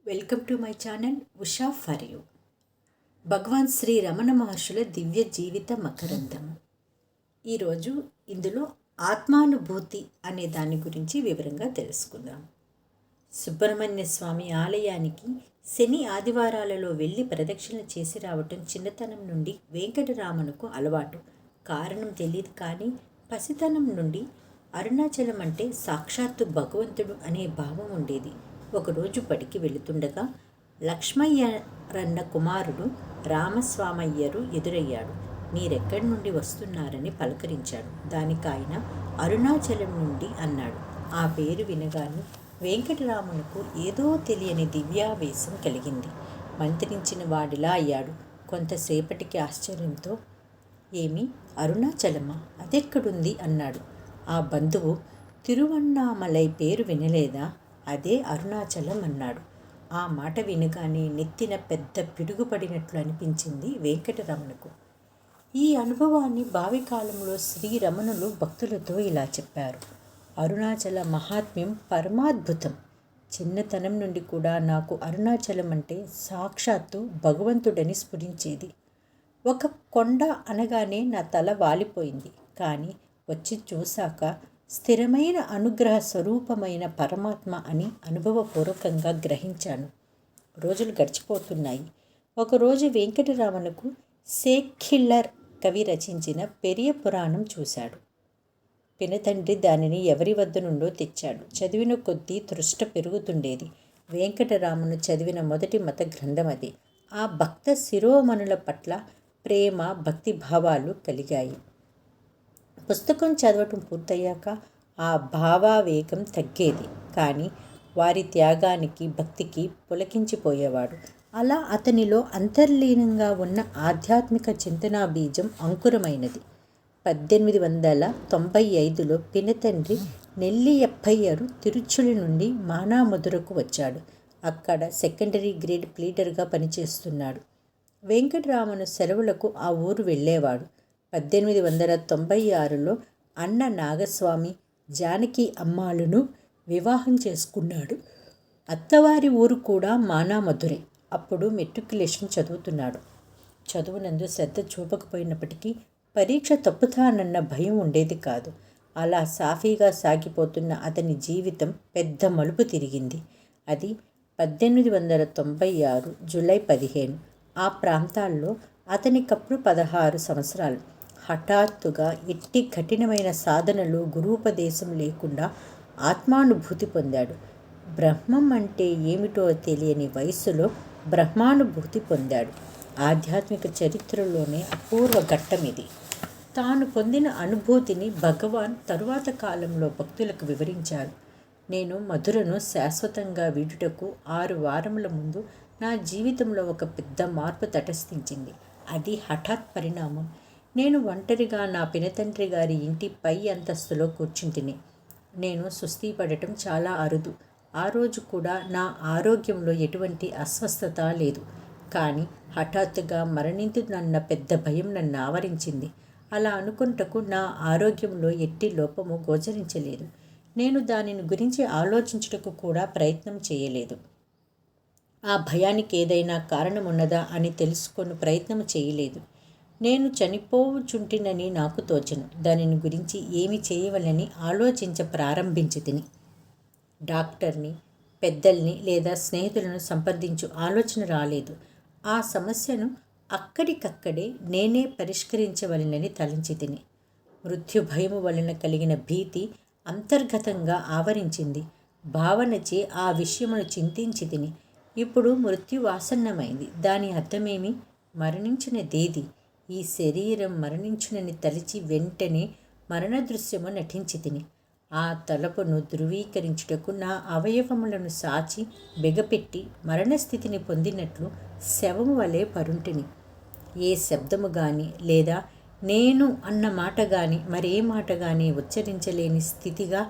Welcome to my channel Usha for you. Bhagavan Sri Ramana మహర్షుల దివ్య జీవిత మకరందము. ఈరోజు ఇందులో ఆత్మానుభూతి అనే దాని గురించి వివరంగా తెలుసుకుందాం. సుబ్రహ్మణ్య స్వామి ఆలయానికి శని ఆదివారాలలో వెళ్ళి ప్రదక్షిణ చేసి రావటం చిన్నతనం నుండి వెంకటరామనుకు అలవాటు. కారణం తెలియదు కానీ పసితనం నుండి అరుణాచలం అంటే సాక్షాత్తు భగవంతుడు అనే భావం ఉండేది. ఒకరోజు బడికి వెళుతుండగా లక్ష్మయ్యరన్న కుమారుడు రామస్వామయ్యరు ఎదురయ్యాడు. మీరెక్కడి నుండి వస్తున్నారని పలకరించాడు. దానికి ఆయన అరుణాచలం నుండి అన్నాడు. ఆ పేరు వినగానే వెంకటరామనుకు ఏదో తెలియని దివ్యావేశం కలిగింది. మంత్రించిన వాడిలా అయ్యాడు. కొంతసేపటికి ఆశ్చర్యంతో, ఏమి అరుణాచలమా, అదెక్కడుంది అన్నాడు. ఆ బంధువు, తిరువన్నామలై పేరు వినలేదా, అదే అరుణాచలం అన్నాడు. ఆ మాట వినగానే నెత్తిన పెద్ద పిడుగుపడినట్లు అనిపించింది వెంకటరమణకు. ఈ అనుభవాన్ని భావికాలంలో శ్రీరమణులు భక్తులతో ఇలా చెప్పారు. అరుణాచల మహాత్మ్యం పరమాద్భుతం. చిన్నతనం నుండి కూడా నాకు అరుణాచలం అంటే సాక్షాత్తు భగవంతుడని స్ఫురించేది. ఒక కొండ అనగానే నా తల వాలిపోయింది. కానీ వచ్చి చూశాక స్థిరమైన అనుగ్రహ స్వరూపమైన పరమాత్మ అని అనుభవపూర్వకంగా గ్రహించాను. రోజులు గడిచిపోతున్నాయి. ఒకరోజు వెంకటరామనుకు సేఖిల్లర్ కవి రచించిన పెరియ పురాణం చూశాడు. పినతండ్రి దానిని ఎవరి వద్ద నుండో తెచ్చాడు. చదివిన కొద్దీ తృష్ట పెరుగుతుండేది. వెంకటరామను చదివిన మొదటి మత గ్రంథం అది. ఆ భక్త శిరోమణుల పట్ల ప్రేమ, భక్తి భావాలు కలిగాయి. పుస్తకం చదవటం పూర్తయ్యాక ఆ భావావేగం తగ్గేది. కానీ వారి త్యాగానికి, భక్తికి పులకించిపోయేవాడు. అలా అతనిలో అంతర్లీనంగా ఉన్న ఆధ్యాత్మిక చింతనా బీజం అంకురమైనది. 1895లో పినతండ్రి నెల్లియప్పయ్యరు తిరుచులి నుండి మానామధురకు వచ్చాడు. అక్కడ సెకండరీ గ్రేడ్ ప్లీడర్గా పనిచేస్తున్నాడు. వెంకటరామను సెలవులకు ఆ ఊరు వెళ్ళేవాడు. 1896లో అన్న నాగస్వామి జానకి అమ్మాளுను వివాహం చేసుకున్నాడు. అత్తవారి ఊరు కూడా మానామధురే. అప్పుడు మెట్రికులేషన్ చదువుతున్నాడు. చదువునందు శ్రద్ధ చూపకపోయినప్పటికీ పరీక్ష తప్పుతానన్న భయం ఉండేది కాదు. అలా సాఫీగా సాగిపోతున్న అతని జీవితం పెద్ద మలుపు తిరిగింది. అది 1896 జూలై 15. ఆ ప్రాంతాల్లో అతనికప్పుడు 16 సంవత్సరాలు. హఠాత్తుగా ఎట్టి కఠినమైన సాధనలు, గురూపదేశం లేకుండా ఆత్మానుభూతి పొందాడు. బ్రహ్మం అంటే ఏమిటో తెలియని వయస్సులో బ్రహ్మానుభూతి పొందాడు. ఆధ్యాత్మిక చరిత్రలోనే అపూర్వ ఘట్టం ఇది. తాను పొందిన అనుభూతిని భగవాన్ తరువాత కాలంలో భక్తులకు వివరించారు. నేను మధురను శాశ్వతంగా వీడుటకు 6 వారముల ముందు నా జీవితంలో ఒక పెద్ద మార్పు తటస్థించింది. అది హఠాత్ పరిణామం. నేను ఒంటరిగా నా పినతండ్రి గారి ఇంటి పై అంతస్తులో కూర్చుంటిని. నేను సుస్థి పడటం చాలా అరుదు. ఆ రోజు కూడా నా ఆరోగ్యంలో ఎటువంటి అస్వస్థత లేదు. కానీ హఠాత్తుగా మరణించునన్న పెద్ద భయం నన్ను ఆవరించింది. అలా అనుకుంటకు నా ఆరోగ్యంలో ఎట్టి లోపము గోచరించలేదు. నేను దానిని గురించి ఆలోచించుటకు కూడా ప్రయత్నం చేయలేదు. ఆ భయానికి ఏదైనా కారణమున్నదా అని తెలుసుకొని ప్రయత్నం చేయలేదు. నేను చనిపోవుచుంటినని నాకు తోచను. దానిని గురించి ఏమి చేయవలని ఆలోచించ ప్రారంభించితిని. డాక్టర్ని, పెద్దల్ని లేదా స్నేహితులను సంప్రదించు ఆలోచన రాలేదు. ఆ సమస్యను అక్కడికక్కడే నేనే పరిష్కరించవలనని తలంచితిని. మృత్యు భయము వలన కలిగిన భీతి అంతర్గతంగా ఆవరించింది. భావనచే ఆ విషయమును చింతించితిని. ఇప్పుడు మృత్యు ఆసన్నమైంది. దాని అర్థమేమి? మరణించినదేది? ఈ శరీరం మరణించునని తలిచి వెంటనే మరణ దృశ్యము నటించితిని. ఆ తలపును ధృవీకరించుటకు నా అవయవములను సాచి బెగపెట్టి మరణస్థితిని పొందినట్లు శవము వలె పరుంటిని. ఏ శబ్దము గాని లేదా నేను అన్న మాట గాని మరే మాట గాని ఉచ్చరించలేని స్థితిగా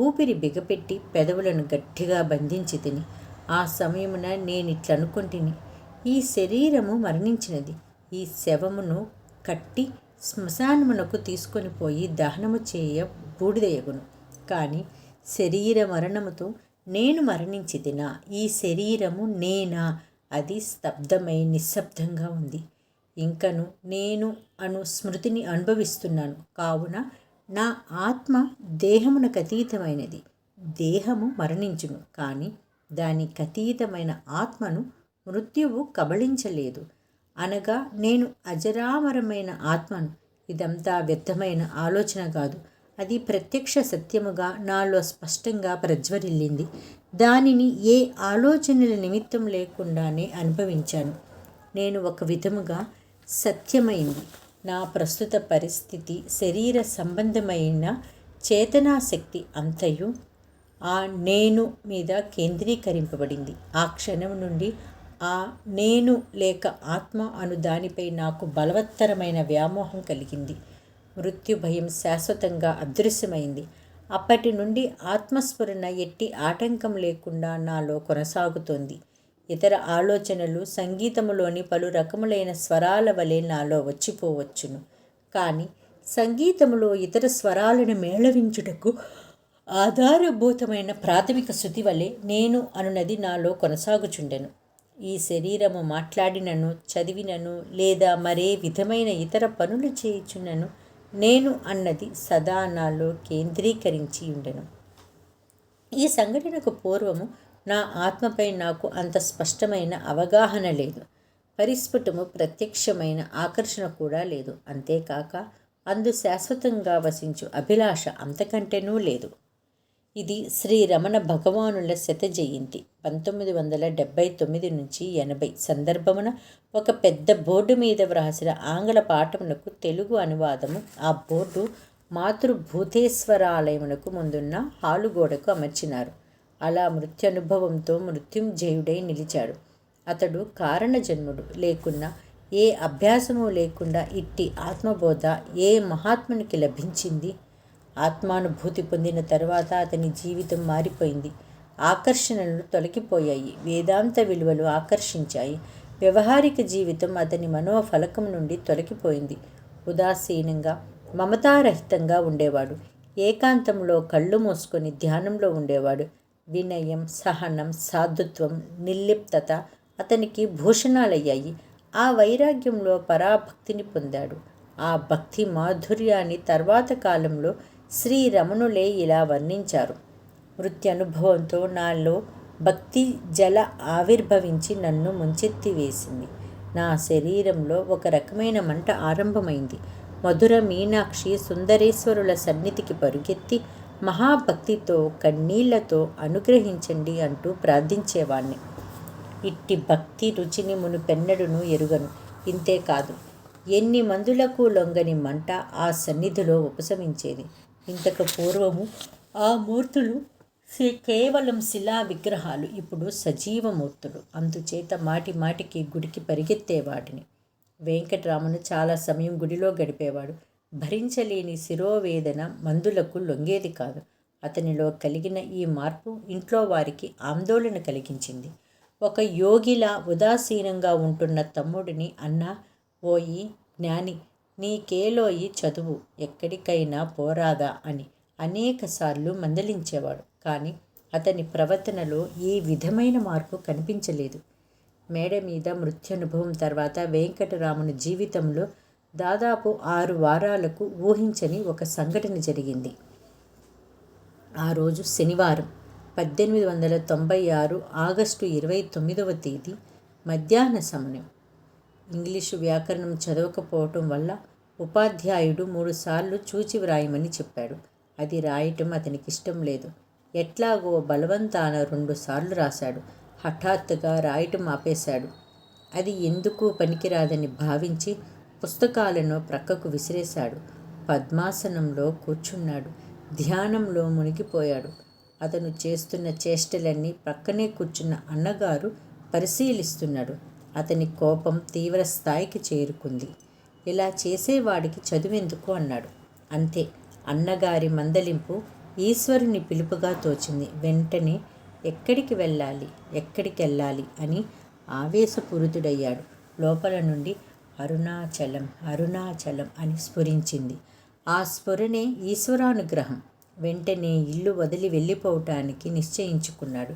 ఊపిరి బిగపెట్టి పెదవులను గట్టిగా బంధించి తిని. ఆ సమయమున నేనిట్లనుకొంటిని, ఈ శరీరము మరణించినది. ఈ శవమును కట్టి శ్మశానమునకు తీసుకొని పోయి దహనము చేయ బూడిదయగును. కానీ శరీర మరణముతో నేను మరణించితినా? ఈ శరీరము నేనా? అది స్తబ్దమై నిశ్శబ్దంగా ఉంది. ఇంకను నేను అను స్మృతిని అనుభవిస్తున్నాను. కావున నా ఆత్మ దేహమునకు అతీతమైనది. దేహము మరణించును, కానీ దానికి అతీతమైన ఆత్మను మృత్యువు కబళించలేదు. అనగా నేను అజరామరమైన ఆత్మను. ఇదంతా వ్యర్థమైన ఆలోచన కాదు, అది ప్రత్యక్ష సత్యముగా నాలో స్పష్టంగా ప్రజ్వరిల్లింది. దానిని ఏ ఆలోచనల నిమిత్తం లేకుండానే అనుభవించాను. నేను ఒక విధముగా సత్యమైంది. నా ప్రస్తుత పరిస్థితి శరీర సంబంధమైన చేతనాశక్తి అంతయు ఆ నేను మీద కేంద్రీకరింపబడింది. ఆ క్షణం నుండి ఆ నేను లేక ఆత్మ అను దానిపై నాకు బలవత్తరమైన వ్యామోహం కలిగింది. మృత్యు భయం శాశ్వతంగా అదృశ్యమైంది. అప్పటి నుండి ఆత్మస్ఫురణ ఎట్టి ఆటంకం లేకుండా నాలో కొనసాగుతోంది. ఇతర ఆలోచనలు సంగీతములోని పలు రకములైన స్వరాల వలె నాలో వచ్చిపోవచ్చును, కానీ సంగీతములో ఇతర స్వరాలను మేళవించుటకు ఆధారభూతమైన ప్రాథమిక శృతి వలె నేను అనునది నాలో కొనసాగుచుండెను. ఈ శరీరము మాట్లాడినను, చదివినను, లేదా మరే విధమైన ఇతర పనులు చేయుచున్నను నేను అన్నది సదా నాలో కేంద్రీకరించి ఉండెను. ఈ సంఘటనకు పూర్వము నా ఆత్మపై నాకు అంత స్పష్టమైన అవగాహన లేదు. పరిస్ఫుటము ప్రత్యక్షమైన ఆకర్షణ కూడా లేదు. అంతేకాక అందు శాశ్వతంగా వసించు అభిలాష అంతకంటేనూ లేదు. ఇది శ్రీ రమణ భగవానుల శత జయంతి 1979 నుంచి 80 సందర్భమున ఒక పెద్ద బోర్డు మీద వ్రాసిన ఆంగ్ల పాఠమునకు తెలుగు అనువాదము ఆ బోర్డు మాతృభూతేశ్వరాలయమునకు ముందున్న హాలుగోడకు అమర్చినారు. అలా మృత్యనుభవంతో మృత్యుంజయుడై నిలిచాడు. అతడు కారణజన్ముడు. లేకున్నా ఏ అభ్యాసము లేకుండా ఇట్టి ఆత్మబోధ ఏ మహాత్మునికి లభించింది? ఆత్మానుభూతి పొందిన తర్వాత అతని జీవితం మారిపోయింది. ఆకర్షణలు తొలగిపోయాయి. వేదాంత విలువలు ఆకర్షించాయి. వ్యవహారిక జీవితం అతని మనోఫలకం నుండి తొలగిపోయింది. ఉదాసీనంగా, మమతారహితంగా ఉండేవాడు. ఏకాంతంలో కళ్ళు మూసుకొని ధ్యానంలో ఉండేవాడు. వినయం, సహనం, సాధుత్వం, నిర్లిప్తత అతనికి భూషణాలయ్యాయి. ఆ వైరాగ్యంలో పరాభక్తిని పొందాడు. ఆ భక్తి మాధుర్యాన్ని తర్వాత కాలంలో శ్రీరమణులే ఇలా వర్ణించారు. మృత్యనుభవంతో నాలో భక్తి జల ఆవిర్భవించి నన్ను ముంచెత్తివేసింది. నా శరీరంలో ఒక రకమైన మంట ఆరంభమైంది. మధుర మీనాక్షి సుందరేశ్వరుల సన్నిధికి పరుగెత్తి మహాభక్తితో కన్నీళ్లతో అనుగ్రహించండి అంటూ ప్రార్థించేవాణ్ణి. ఇట్టి భక్తి రుచిని మునుపెన్నడును ఎరుగను. ఇంతేకాదు, ఎన్ని మందులకు లొంగని మంట ఆ సన్నిధిలో ఉపశమించేది. ఇంతకు పూర్వము ఆ మూర్తులు కేవలం శిలా విగ్రహాలు, ఇప్పుడు సజీవమూర్తులు. అందుచేత మాటి మాటికి గుడికి పరిగెత్తేవాడిని. వెంకటరామను చాలా సమయం గుడిలో గడిపేవాడు. భరించలేని శిరోవేదన మందులకు లొంగేది కాదు. అతనిలో కలిగిన ఈ మార్పు ఇంట్లో వారికి ఆందోళన కలిగించింది. ఒక యోగిలా ఉదాసీనంగా ఉంటున్న తమ్ముడిని, అన్నా, ఓయి జ్ఞాని, నీకేలోయి చదువు, ఎక్కడికైనా పోరాదా అని అనేకసార్లు మందలించేవాడు. కానీ అతని ప్రవర్తనలో ఏ విధమైన మార్పు కనిపించలేదు. మేడ మీద మృత్యనుభవం తర్వాత వెంకటరాముని జీవితంలో దాదాపు 6 వారాలకు ఊహించని ఒక సంఘటన జరిగింది. ఆ రోజు శనివారం, 1896 ఆగస్టు 29వ తేదీ మధ్యాహ్న సమయం. ఇంగ్లీషు వ్యాకరణం చదవకపోవటం వల్ల ఉపాధ్యాయుడు 3 సార్లు చూచి వ్రాయమని చెప్పాడు. అది రాయటం అతనికి ఇష్టం లేదు. ఎట్లాగో బలవంతాన 2 సార్లు రాశాడు. హఠాత్తుగా రాయటం ఆపేశాడు. అది ఎందుకు పనికిరాదని భావించి పుస్తకాలను ప్రక్కకు విసిరేశాడు. పద్మాసనంలో కూర్చున్నాడు. ధ్యానంలో మునిగిపోయాడు. అతను చేస్తున్న చేష్టలన్నీ ప్రక్కనే కూర్చున్న అన్నగారు పరిశీలిస్తున్నాడు. అతని కోపం తీవ్ర స్థాయికి చేరుకుంది. ఇలా చేసేవాడికి చదువెందుకు అన్నాడు. అంతే. అన్నగారి మందలింపు ఈశ్వరుని పిలుపుగా తోచింది. వెంటనే ఎక్కడికి వెళ్ళాలి అని ఆవేశపూరితుడయ్యాడు. లోపల నుండి అరుణాచలం అరుణాచలం అని స్ఫురించింది. ఆ స్ఫురణే ఈశ్వరానుగ్రహం. వెంటనే ఇల్లు వదిలి వెళ్ళిపోవటానికి నిశ్చయించుకున్నాడు.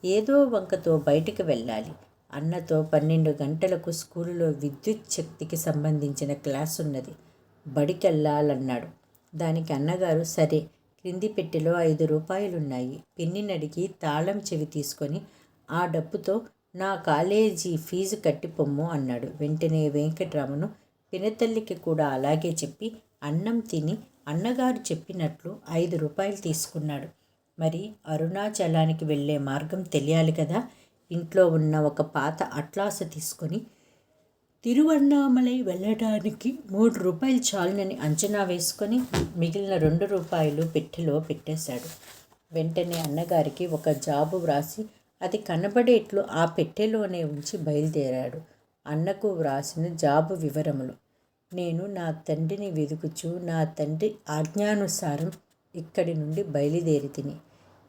ఏదో వంకతో బయటికి వెళ్ళాలి. అన్నతో 12 గంటలకు స్కూలులో విద్యుత్ శక్తికి సంబంధించిన క్లాస్ ఉన్నది, బడికెళ్ళాలన్నాడు. దానికి అన్నగారు, సరే, క్రింది పెట్టెలో 5 రూపాయలున్నాయి, పిన్నినడిగి తాళం చెవి తీసుకొని ఆ డబ్బుతో నా కాలేజీ ఫీజు కట్టి పొమ్ము అన్నాడు. వెంటనే వెంకట్రామను పినతల్లికి కూడా అలాగే చెప్పి అన్నం తిని అన్నగారు చెప్పినట్లు 5 రూపాయలు తీసుకున్నాడు. మరి అరుణాచలానికి వెళ్ళే మార్గం తెలియాలి కదా. ఇంట్లో ఉన్న ఒక పాత అట్లాసు తీసుకొని తిరువన్నామలై వెళ్ళడానికి 3 రూపాయలు చాలునని అంచనా వేసుకొని మిగిలిన 2 రూపాయలు పెట్టెలో పెట్టేశాడు. వెంటనే అన్నగారికి ఒక జాబు వ్రాసి అది కనబడేట్లు ఆ పెట్టెలోనే ఉంచి బయలుదేరాడు. అన్నకు వ్రాసిన జాబు వివరములు: నేను నా తండ్రిని వెదుకుచు నా తండ్రి ఆజ్ఞానుసారం ఇక్కడి నుండి బయలుదేరి తిని,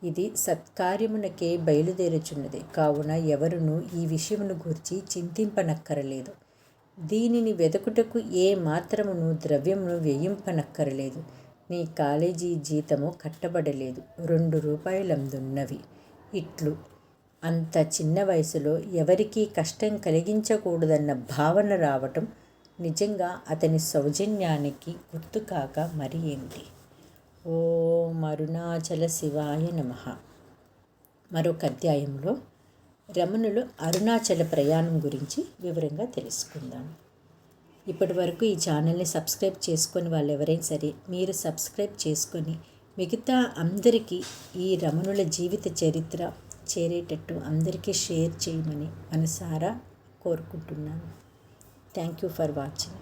ఇది సత్కార్యమునకే బయలుదేరుచున్నది కావున ఎవరునూ ఈ విషయమును గూర్చి చింతింపనక్కరలేదు. దీనిని వెదకుటకు ఏ మాత్రమును ద్రవ్యమును వ్యయింపనక్కరలేదు. నీ కాలేజీ జీతము కట్టబడలేదు, 2 రూపాయలందున్నవి. ఇట్లు అంత చిన్న వయసులో ఎవరికీ కష్టం కలిగించకూడదన్న భావన రావటం నిజంగా అతని సౌజన్యానికి గుర్తుకాక మరి ఏమిటి? ఓం అరుణాచల శివాయ నమః. మరొక అధ్యాయంలో రమణులు అరుణాచల ప్రయాణం గురించి వివరంగా తెలుసుకుందాం. ఇప్పటి వరకు ఈ ఛానల్ని సబ్స్క్రైబ్ చేసుకొని వాళ్ళు ఎవరైనా సరే మీరు సబ్స్క్రైబ్ చేసుకొని మిగతా అందరికీ ఈ రమణుల జీవిత చరిత్ర చేరేటట్టు అందరికీ షేర్ చేయమని మనసారా కోరుకుంటున్నాను. Thank you for watching.